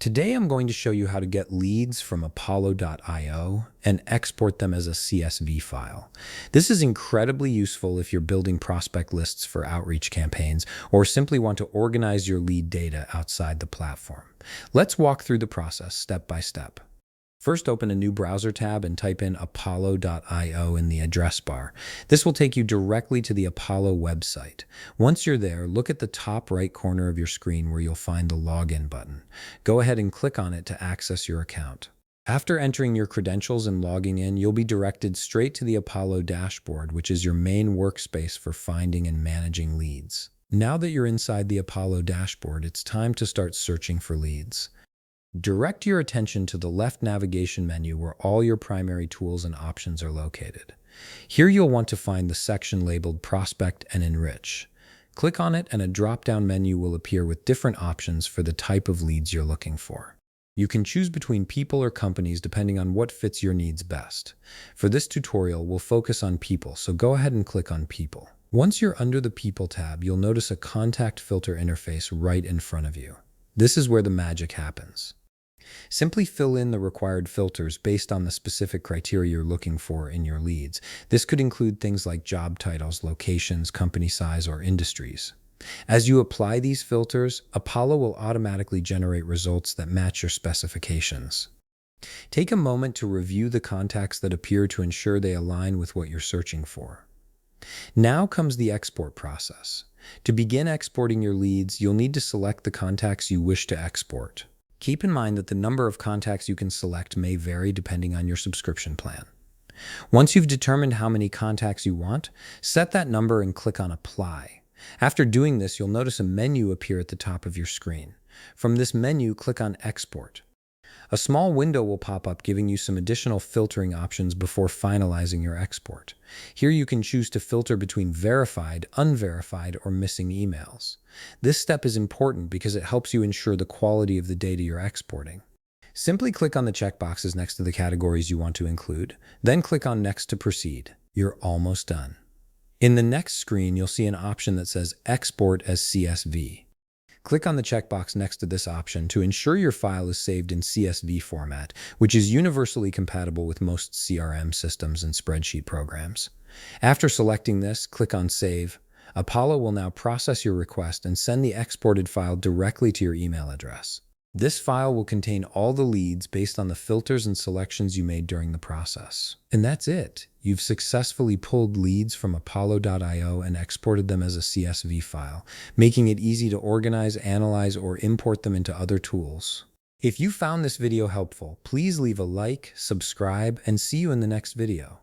Today I'm going to show you how to get leads from Apollo.io and export them as a CSV file. This is incredibly useful if you're building prospect lists for outreach campaigns or simply want to organize your lead data outside the platform. Let's walk through the process step by step. First, open a new browser tab and type in apollo.io in the address bar. This will take you directly to the Apollo website. Once you're there, look at the top right corner of your screen where you'll find the login button. Go ahead and click on it to access your account. After entering your credentials and logging in, you'll be directed straight to the Apollo dashboard, which is your main workspace for finding and managing leads. Now that you're inside the Apollo dashboard, it's time to start searching for leads. Direct your attention to the left navigation menu where all your primary tools and options are located. Here you'll want to find the section labeled Prospect and Enrich. Click on it and a drop-down menu will appear with different options for the type of leads you're looking for. You can choose between people or companies depending on what fits your needs best. For this tutorial, we'll focus on people, so go ahead and click on People. Once you're under the People tab, you'll notice a contact filter interface right in front of you. This is where the magic happens. Simply fill in the required filters based on the specific criteria you're looking for in your leads. This could include things like job titles, locations, company size, or industries. As you apply these filters, Apollo will automatically generate results that match your specifications. Take a moment to review the contacts that appear to ensure they align with what you're searching for. Now comes the export process. To begin exporting your leads, you'll need to select the contacts you wish to export. Keep in mind that the number of contacts you can select may vary depending on your subscription plan. Once you've determined how many contacts you want, set that number and click on Apply. After doing this, you'll notice a menu appear at the top of your screen. From this menu, click on Export. A small window will pop up giving you some additional filtering options before finalizing your export. Here you can choose to filter between verified, unverified, or missing emails. This step is important because it helps you ensure the quality of the data you're exporting. Simply click on the checkboxes next to the categories you want to include, then click on Next to proceed. You're almost done. In the next screen, you'll see an option that says Export as CSV. Click on the checkbox next to this option to ensure your file is saved in CSV format, which is universally compatible with most CRM systems and spreadsheet programs. After selecting this, click on Save. Apollo will now process your request and send the exported file directly to your email address. This file will contain all the leads based on the filters and selections you made during the process. And that's it. You've successfully pulled leads from Apollo.io and exported them as a CSV file, making it easy to organize, analyze, or import them into other tools. If you found this video helpful, please leave a like, subscribe, and see you in the next video.